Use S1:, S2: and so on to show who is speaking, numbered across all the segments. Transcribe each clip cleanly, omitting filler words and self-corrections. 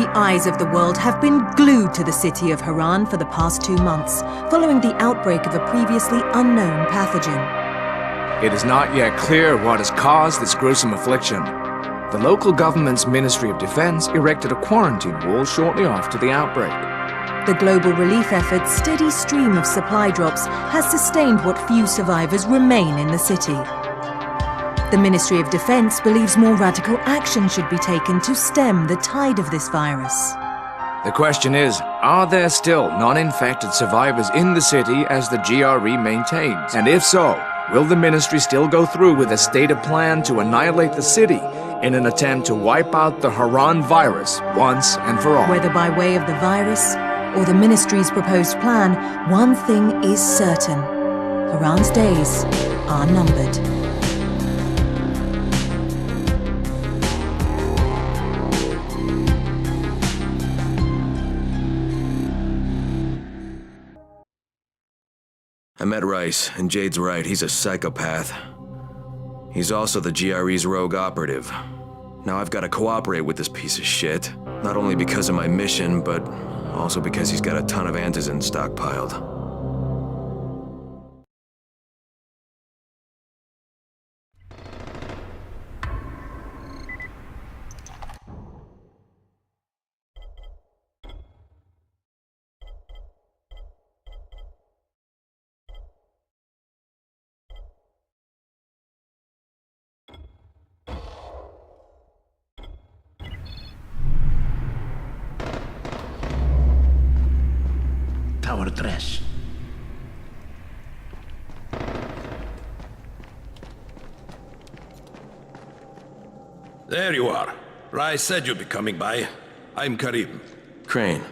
S1: The eyes of the world have been glued to the city of Haran for the past 2 months, following the outbreak of a previously unknown pathogen.
S2: It is not yet clear what has caused this gruesome affliction. The local government's Ministry of Defense erected a quarantine wall shortly after the outbreak.
S1: The global relief effort's steady stream of supply drops has sustained what few survivors remain in the city. The Ministry of Defense believes more radical action should be taken to stem the tide of this virus.
S2: The question is, are there still non-infected survivors in the city as the GRE maintains? And if so, will the ministry still go through with a stated plan to annihilate the city in an attempt to wipe out the Haran virus once and for all?
S1: Whether by way of the virus or the ministry's proposed plan, one thing is certain. Haran's days are numbered.
S3: I met Rice, and Jade's right, he's a psychopath. He's also the GRE's rogue operative. Now I've got to cooperate with this piece of shit, not only because of my mission, but also because he's got a ton of antizin stockpiled.
S4: Tower 3.
S5: There you are. Rice said you'd be coming by. I'm Karim.
S3: Crane.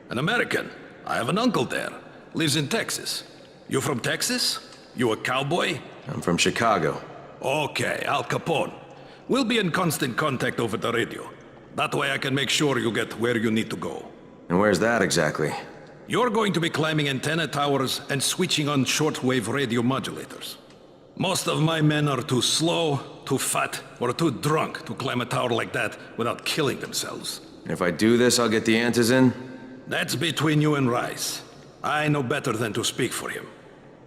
S5: An American. I have an uncle there. Lives in Texas. You from Texas? You a cowboy?
S3: I'm from Chicago.
S5: Okay, Al Capone. We'll be in constant contact over the radio. That way I can make sure you get where you need to go.
S3: And where's that exactly?
S5: You're going to be climbing antenna towers and switching on shortwave radio modulators. Most of my men are too slow, too fat, or too drunk to climb a tower like that without killing themselves.
S3: And if I do this, I'll get the antizin?
S5: That's between you and Rice. I know better than to speak for him.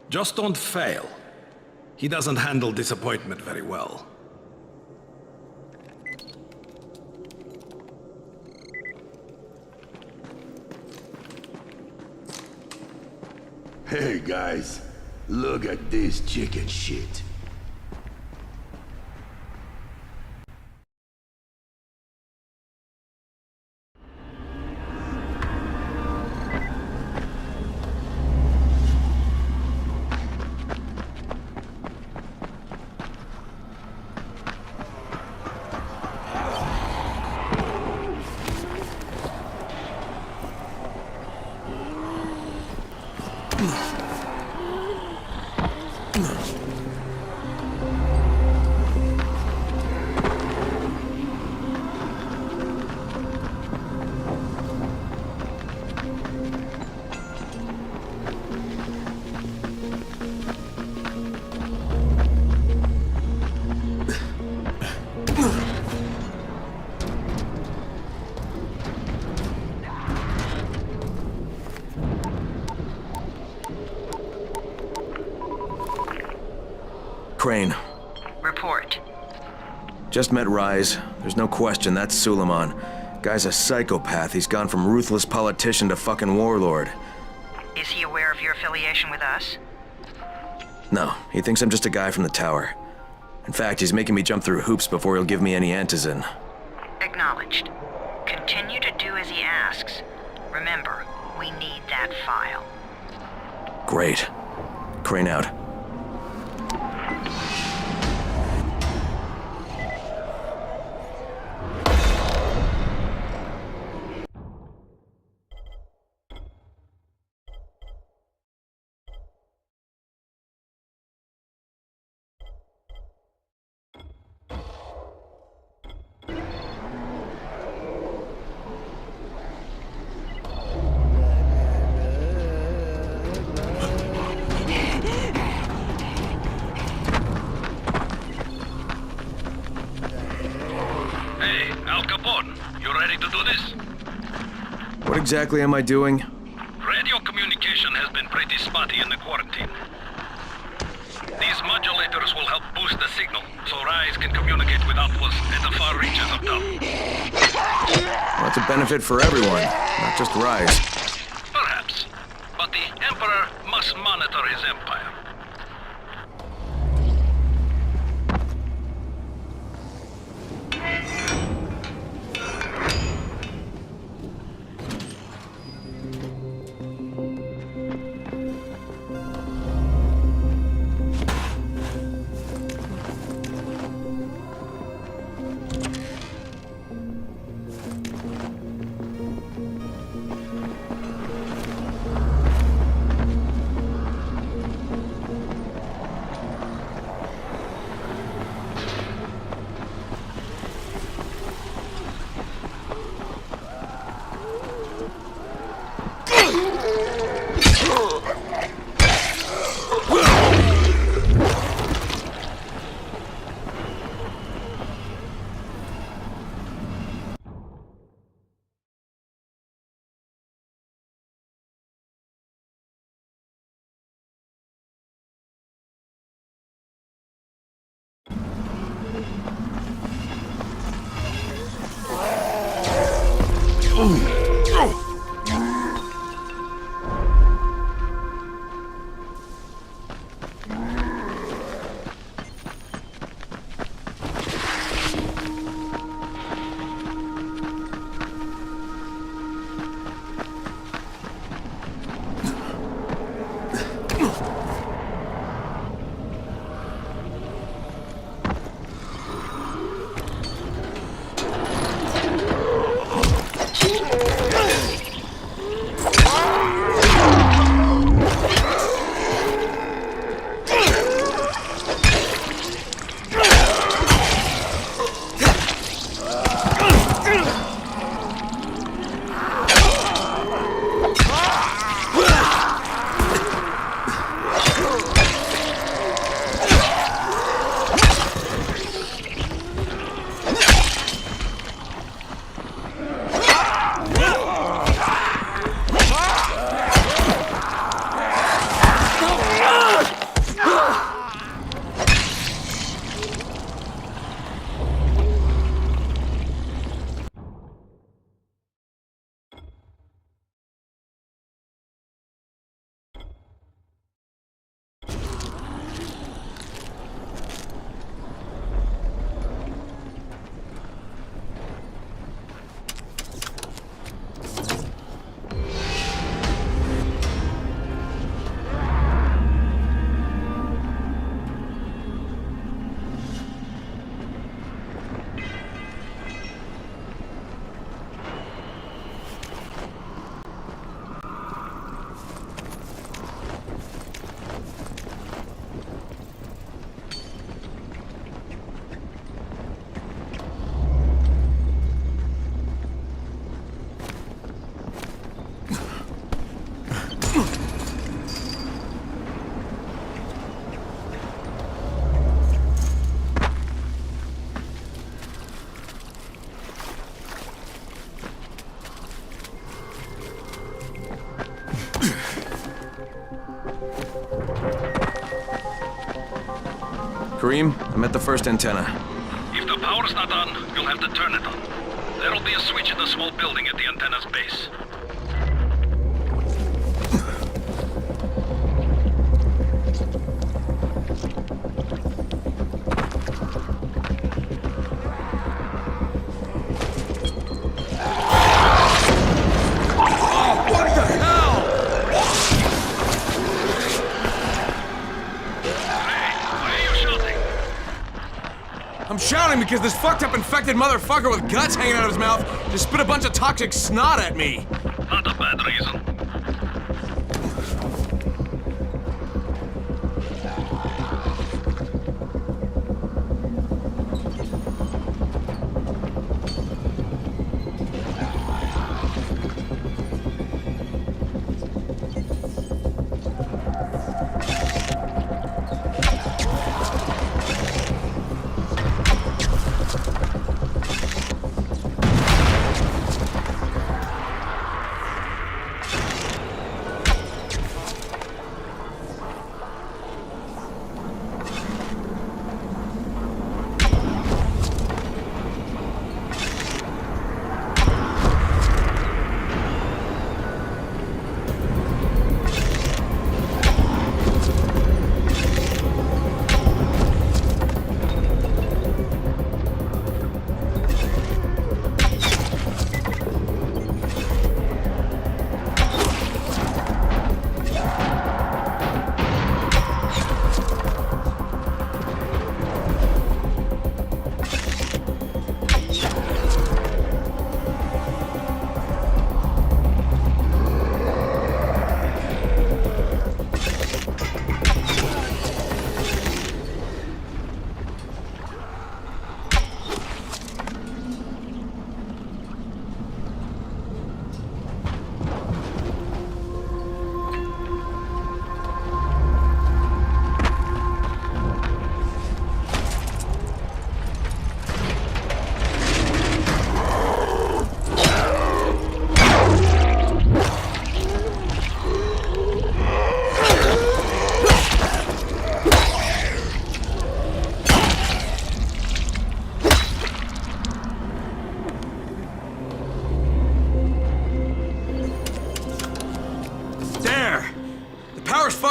S5: Just don't fail. He doesn't handle disappointment very well.
S4: Hey guys, look at this chicken shit.
S3: Crane.
S6: Report.
S3: Just met Rise. There's no question, that's Suleiman. Guy's a psychopath. He's gone from ruthless politician to fucking warlord.
S6: Is he aware of your affiliation with us?
S3: No, he thinks I'm just a guy from the tower. In fact, he's making me jump through hoops before he'll give me any antizin.
S6: Acknowledged. Continue to do as he asks. Remember, we need that file.
S3: Great. Crane out.
S5: Hey, Al Capone, you ready to do this?
S3: What exactly am I doing?
S5: Radio communication has been pretty spotty in the quarantine. These modulators will help boost the signal, so Rise can communicate with outposts at the far reaches of Dub.
S3: Well, that's a benefit for everyone, not just Rise.
S5: Perhaps. But the Emperor must monitor his empire.
S3: Kareem, I'm at the first antenna.
S5: If the power's not on, you'll have to turn it on. There'll be a switch in the small building at the antenna's base.
S3: I'm shouting because this fucked up infected motherfucker with guts hanging out of his mouth just spit a bunch of toxic snot at me.
S5: Not a bad reason.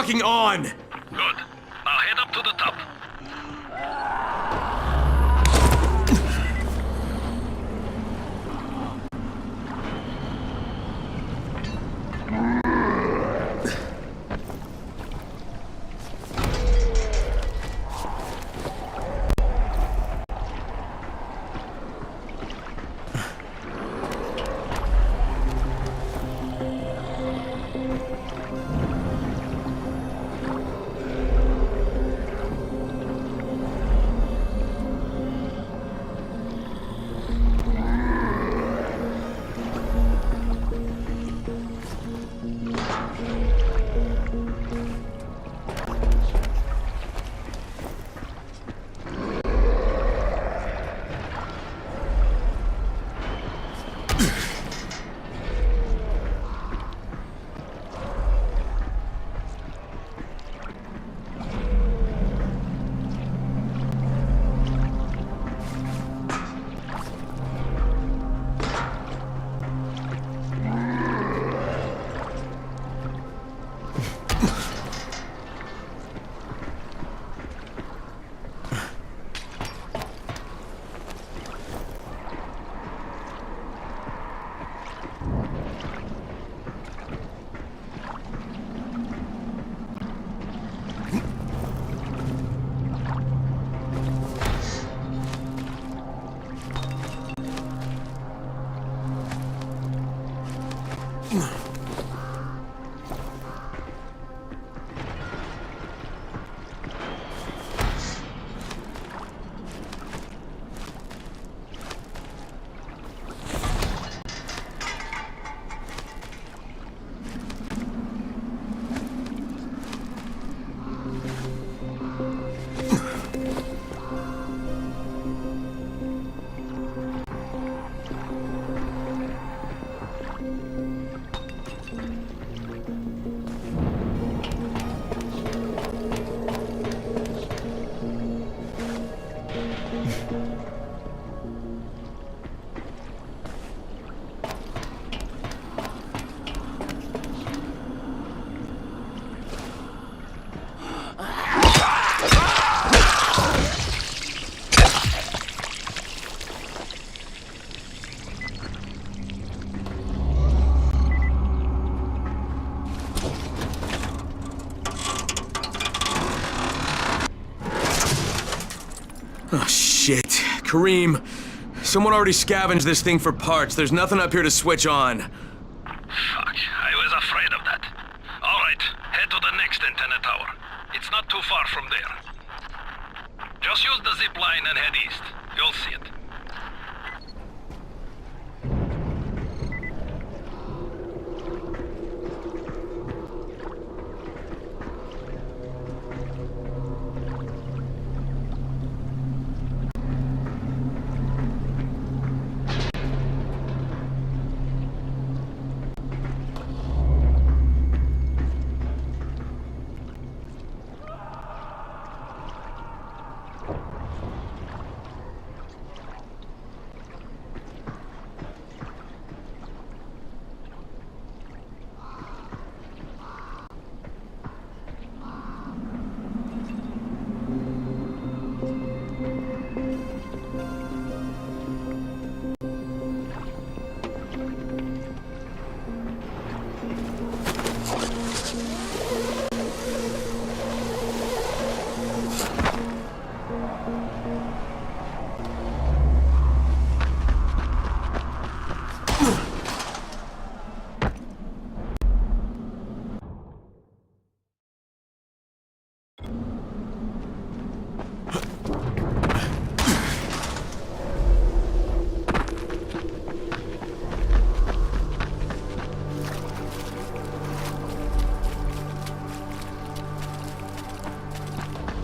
S3: fucking on!
S5: Good. Now head up to the top.
S3: Oh, shit. Kareem, someone already scavenged this thing for parts. There's nothing up here to switch on.
S5: Fuck, I was afraid of that. Alright, head to the next antenna tower. It's not too far from there. Just use the zip line and head east. You'll see it.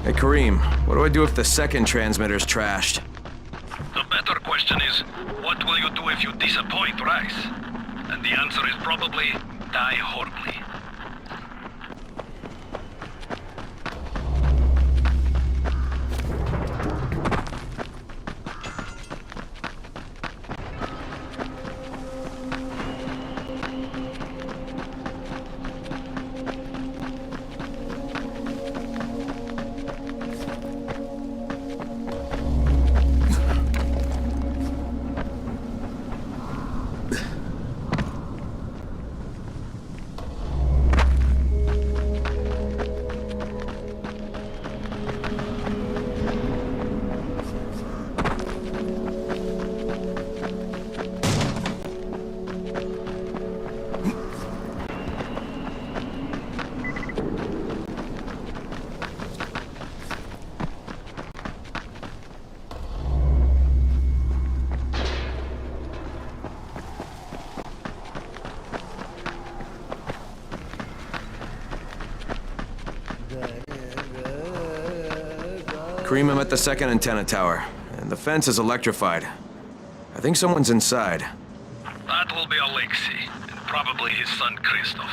S3: Hey, Kareem, what do I do if the second transmitter's trashed?
S5: The better question is, what will you do if you disappoint Rice? And the answer is probably, die horribly.
S3: Kareem, I'm at the second antenna tower, and the fence is electrified. I think someone's inside.
S5: That will be Alexei, and probably his son Christoph.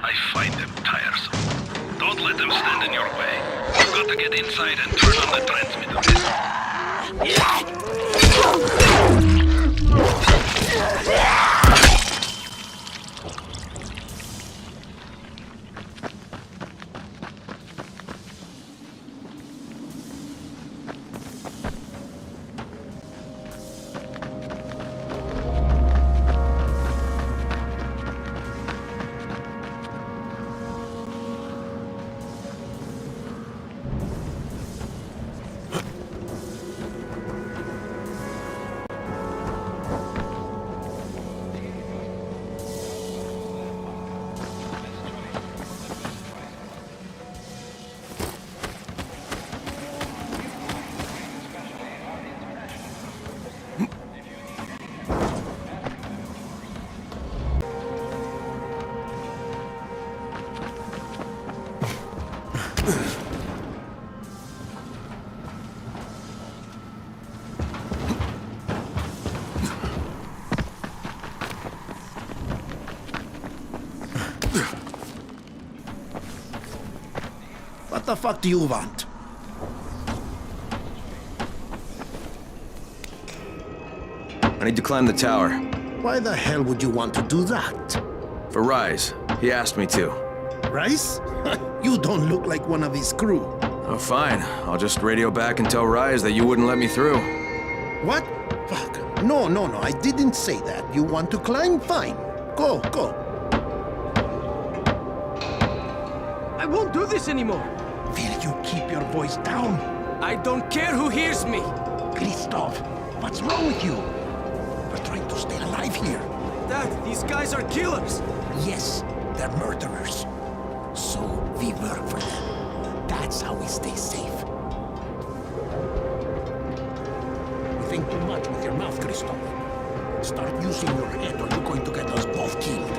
S5: I find them tiresome. Don't let them stand in your way. You've got to get inside and turn on the transmitter.
S7: What the fuck do you want?
S3: I need to climb the tower.
S7: Why the hell would you want to do that?
S3: For Rise. He asked me to.
S7: Rice? You don't look like one of his crew.
S3: Oh, fine. I'll just radio back and tell Rise that you wouldn't let me through.
S7: What? Fuck. No, I didn't say that. You want to climb? Fine. Go.
S8: I won't do this anymore.
S7: Will you keep your voice down?
S8: I don't care who hears me.
S7: Christoph, what's wrong with you? We're trying to stay alive here.
S8: Dad, these guys are killers.
S7: Yes, they're murderers. So we work for them. That's how we stay safe. You think too much with your mouth, Christoph. Start using your head or you're going to get us both killed.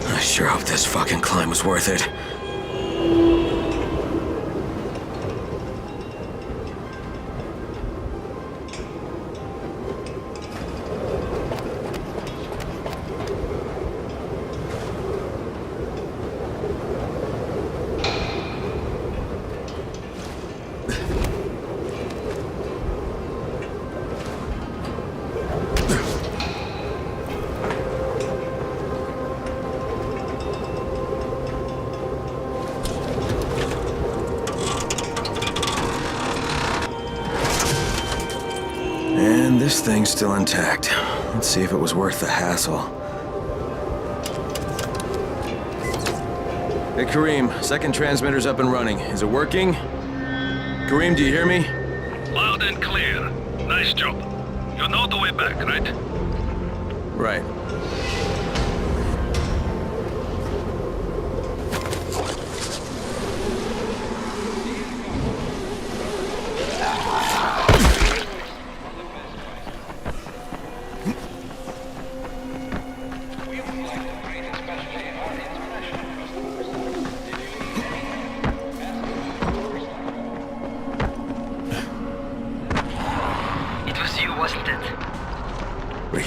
S3: I sure hope this fucking climb was worth it. And this thing's still intact. Let's see if it was worth the hassle. Hey, Kareem, second transmitter's up and running. Is it working? Kareem, do you hear me?
S5: Loud and clear. Nice job. You know the way back, right?
S3: Right.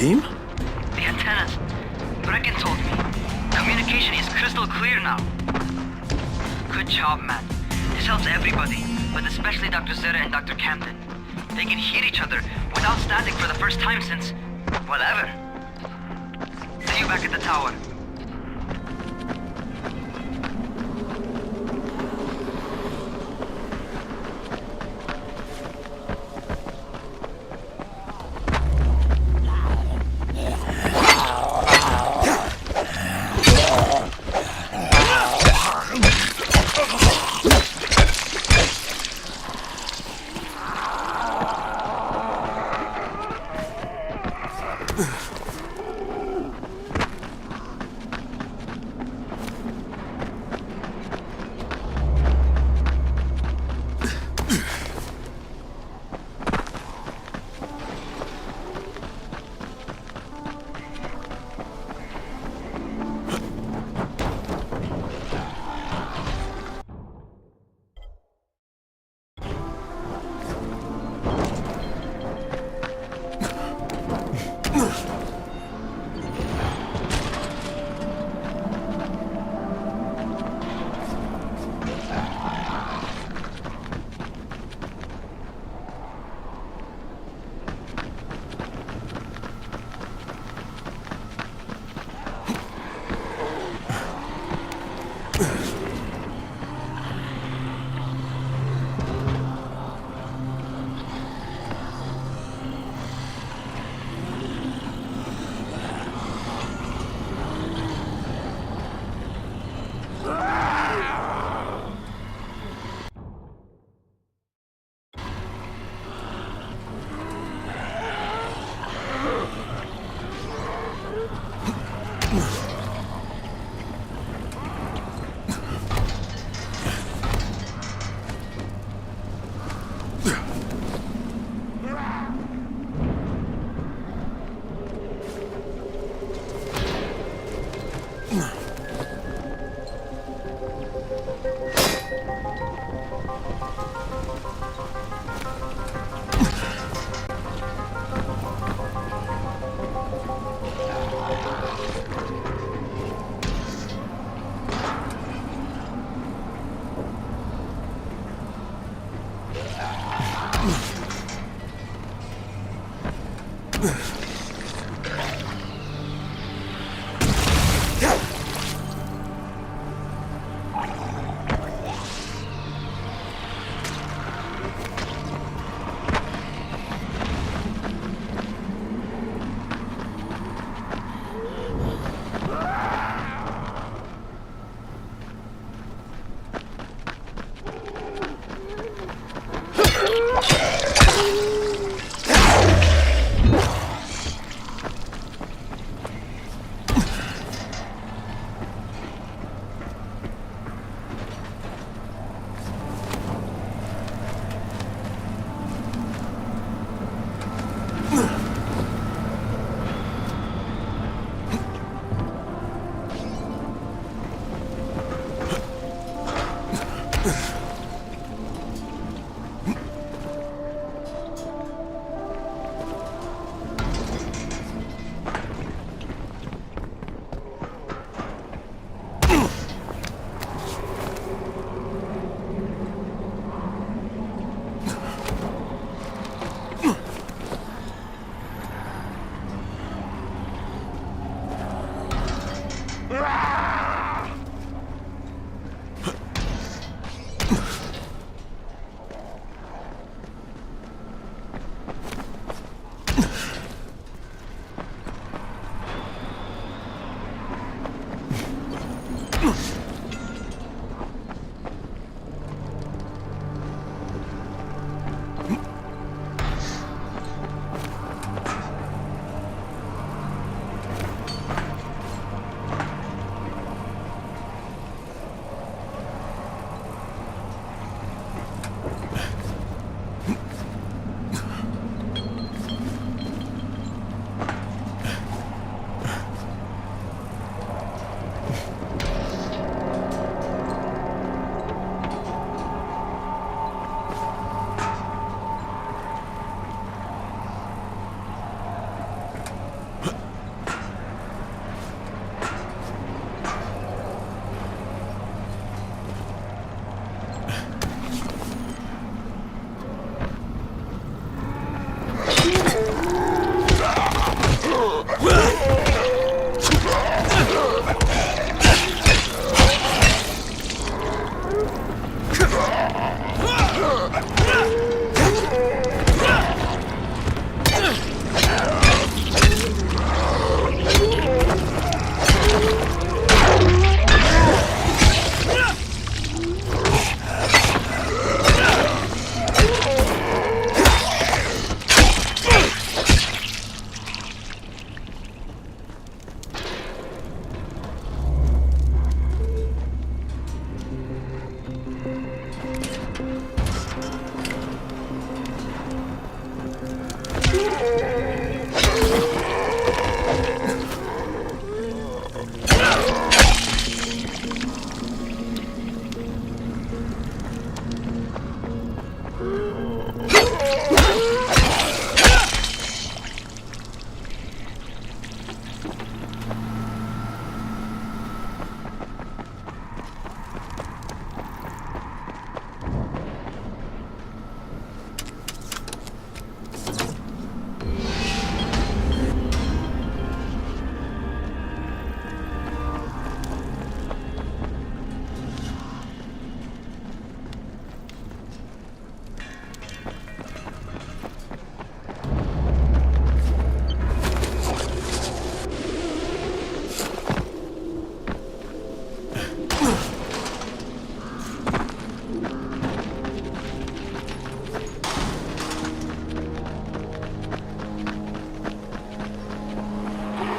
S3: Rahim?
S6: The antennas. Brecken told me. Communication is crystal clear now. Good job, man. This helps everybody, but especially Dr. Zera and Dr. Camden. They can hear each other without static for the first time since... well, ever. See you back at the tower.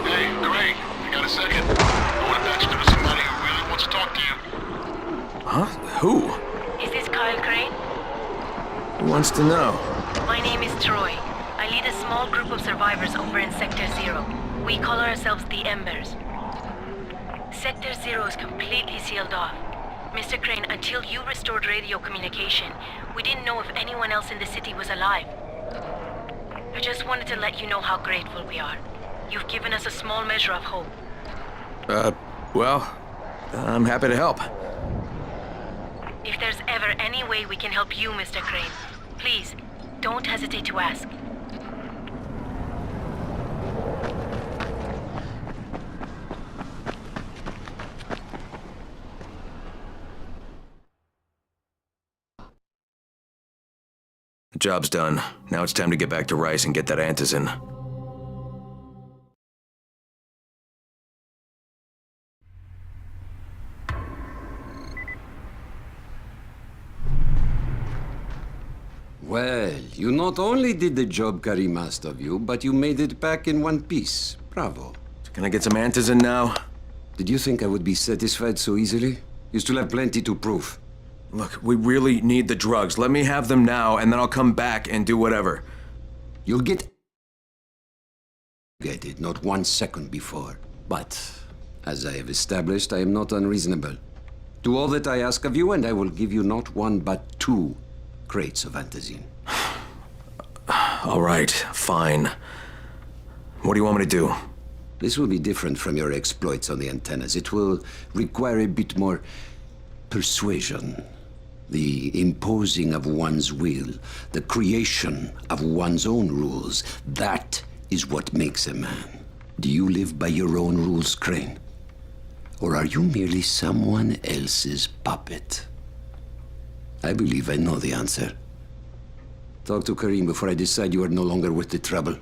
S9: Hey, Craig, you got a second? I want to patch you to somebody who really wants to talk to you.
S3: Huh? Who?
S10: Is this Kyle Crane?
S3: Who wants to know?
S10: My name is Troy. I lead a small group of survivors over in Sector Zero. We call ourselves the Embers. Sector Zero is completely sealed off. Mr. Crane, until you restored radio communication, we didn't know if anyone else in the city was alive. I just wanted to let you know how grateful we are. You've given us a small measure of hope.
S3: Well, I'm happy to help.
S10: If there's ever any way we can help you, Mr. Crane, please, don't hesitate to ask.
S3: The job's done. Now it's time to get back to Rice and get that antizin.
S11: Well, you not only did the job Karim asked of you, but you made it back in one piece. Bravo.
S3: Can I get some antizin now?
S11: Did you think I would be satisfied so easily? You still have plenty to prove.
S3: Look, we really need the drugs. Let me have them now, and then I'll come back and do whatever.
S11: You'll get it, not 1 second before. But, as I have established, I am not unreasonable. Do all that I ask of you, and I will give you not 1, but 2 crates of antizin.
S3: All right, fine. What do you want me to do?
S11: This will be different from your exploits on the antennas. It will require a bit more persuasion. The imposing of one's will, the creation of one's own rules. That is what makes a man. Do you live by your own rules, Crane? Or are you merely someone else's puppet? I believe I know the answer. Talk to Karim before I decide you are no longer worth the trouble.